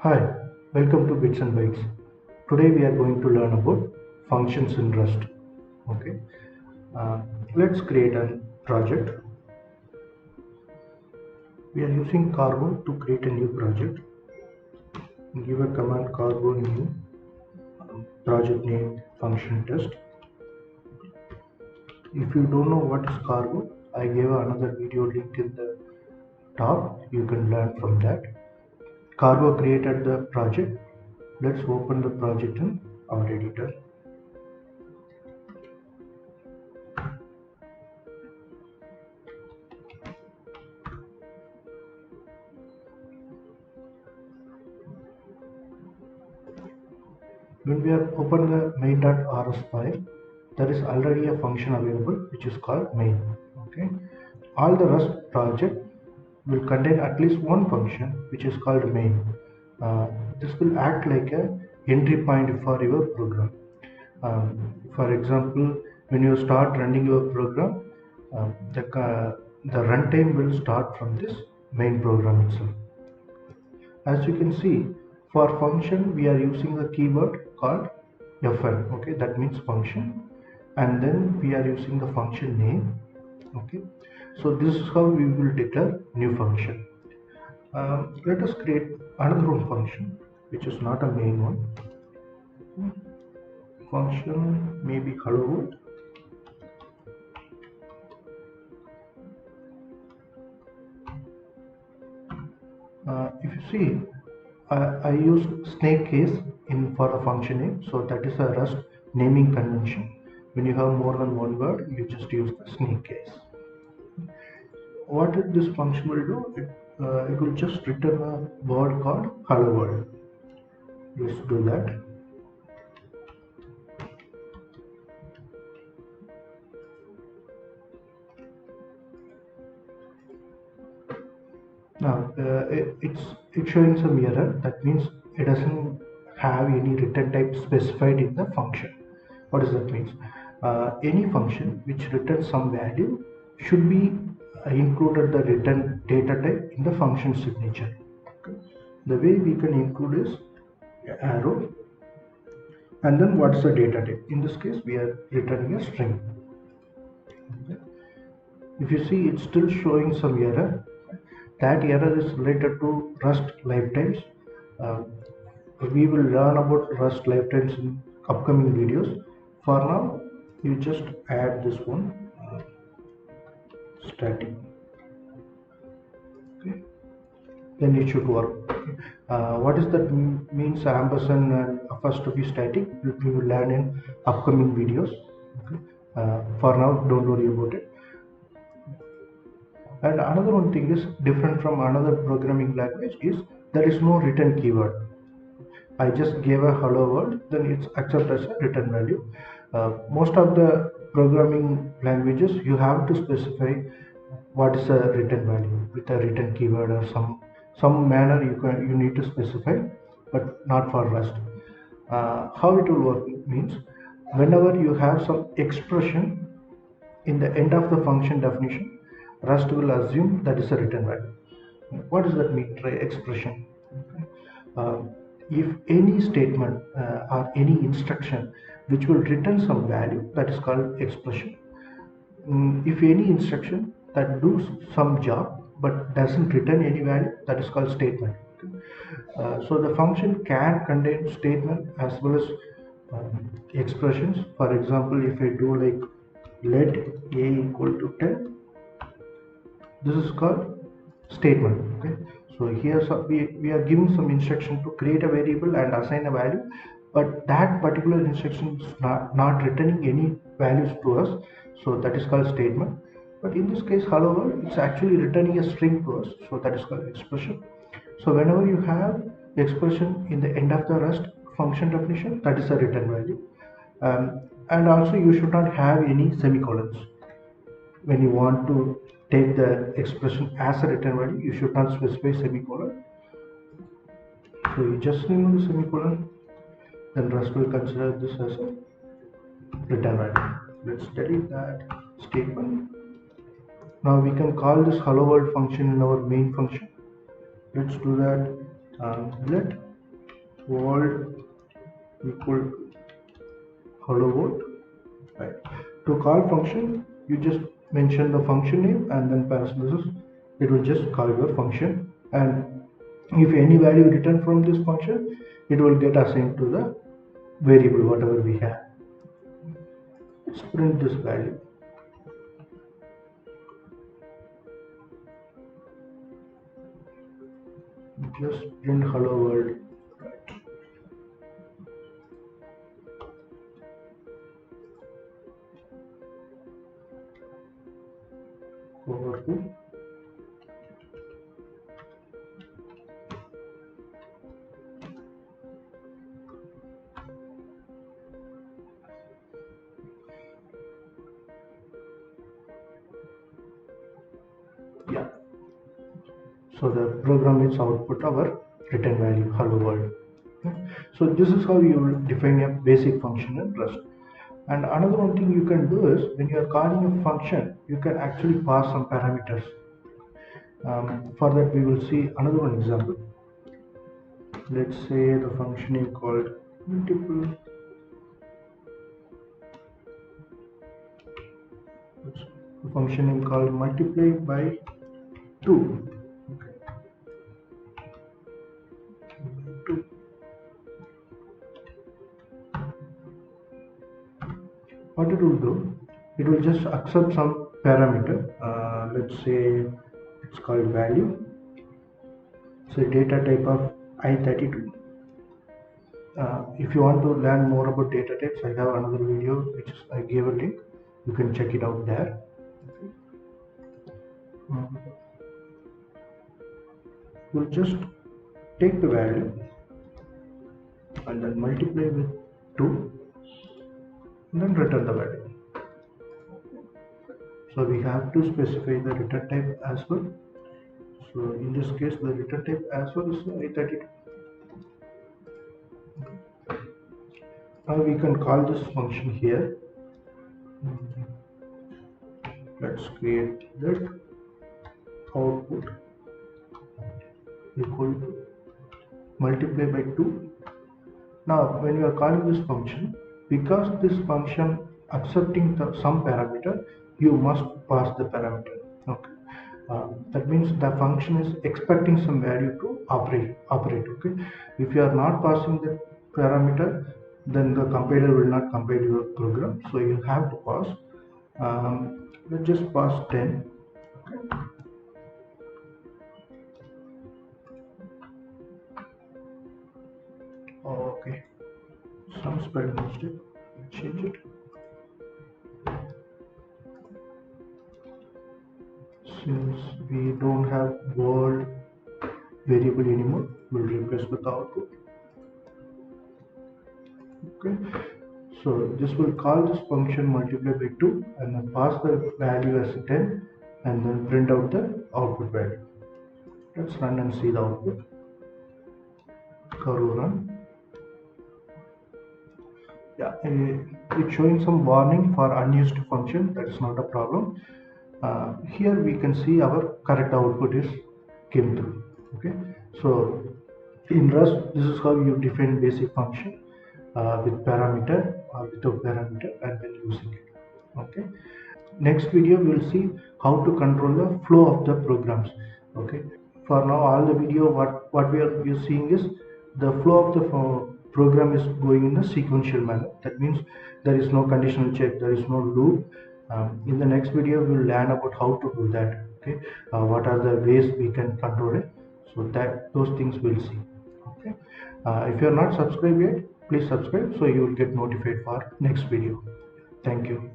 Hi, welcome to Bits and Bytes. Today we are going to learn about functions in Rust. Okay, let's create a project. We are using Cargo to create a new project. Give a command Cargo new project name function test. If you don't know what is Cargo, I gave another video link in the top. You can learn from that. Cargo created the project. Let's open the project in our editor. When we are open the main.rs file, there is already a function available which is called main. Okay, all the Rust project will contain at least one function which is called main. This will act like a entry point for your program. For example, when you start running your program, the runtime will start from this main program itself. As you can see, for function we are using the keyword called fn. Okay, that means function, and then we are using the function name. Okay, so this is how we will declare new function. Let us create another one function which is not a main one. Function maybe hello world. If you see, I use snake case in for the function name, so that is a Rust naming convention. When you have more than one word, you just use the snake case. What this function will do, it will just return a word called hello world. Let's do that. Now it's showing some error. That means it doesn't have any return type specified in the function. What does that mean? Any function which returns some value should be included the return data type in the function signature. Okay. The way we can include is arrow, and then what's the data type. In this case, we are returning a string. Okay. If you see, it's still showing some error. That error is related to Rust lifetimes. We will learn about Rust lifetimes in upcoming videos. For now, you just add this one, static. Okay, then it should work. What is that means? Ampersand and first to be static. We will learn in upcoming videos. Okay. For now, don't worry about it. And another one thing is different from another programming language is there is no return keyword. I just gave a hello world, then it's accepted as a return value. Most of the programming languages, you have to specify what is a return value with a return keyword or some manner you need to specify, but not for Rust. How it will work means whenever you have some expression in the end of the function definition, Rust will assume that is a return value. What does that mean? Try expression. Okay. If any statement or any instruction which will return some value, that is called expression. If any instruction that does some job but doesn't return any value, that is called statement. So the function can contain statement as well as expressions. For example, if I do like let a equal to 10, this is called statement. Okay, so here we are giving some instruction to create a variable and assign a value, but that particular instruction is not returning any values to us, so that is called statement. But in this case, hello world, it's actually returning a string to us, so that is called expression. So whenever you have expression in the end of the Rust function definition, that is a return value. And also you should not have any semicolons. When you want to take the expression as a return value, you should not specify semicolon. So you just remove the semicolon, then Rust will consider this as a return value. Let's delete that statement. Now we can call this hello world function in our main function. Let's do that. Let world equal to hello world, right? To call function, you just mention the function name and then parentheses. It will just call your function, and if any value returned from this function, it will get assigned to the variable whatever we have. Let's print this value. Just print hello world. Over to yeah. So the program is output our return value hello world. So this is how you will define a basic function in Rust. And another one thing you can do is when you are calling a function, you can actually pass some parameters. For that, we will see another one example. Let's say the function is called multiple. The function is called multiply by 2. Okay. 2. What it will do, it will just accept some parameter. Let's say it's called value. So data type of i32. If you want to learn more about data types, I have another video which I gave a link. You can check it out there. We'll just take the value and then multiply with 2 and then return the value. So we have to specify the return type as well. So in this case, the return type as well is i32. Now we can call this function here. Let's create that output equal to multiply by 2. Now when you are calling this function, because this function accepting some parameter, you must pass the parameter. Okay. That means the function is expecting some value to operate. Okay. If you are not passing the parameter, then the compiler will not compile your program. So you have to pass. Let's just pass 10. Okay. Okay. Some spelling mistake. Change it. Since we don't have world variable anymore, we'll replace with output. Okay, so this will call this function multiply by 2 and then pass the value as 10 and then print out the output value. Let's run and see the output. Curve run. Yeah, it's showing some warning for unused function. That is not a problem. Here we can see our correct output is came through. Okay, so in Rust, this is how you define basic function with parameter or without parameter and then using it. Okay, next video we will see how to control the flow of the programs. Okay, for now all the video what we are seeing is the flow of the program is going in a sequential manner. That means there is no conditional check, there is no loop. In the next video we will learn about how to do that. Okay, what are the ways we can control it, so that those things we'll see. Okay, if you are not subscribed yet, please subscribe so you will get notified for next video. Thank you.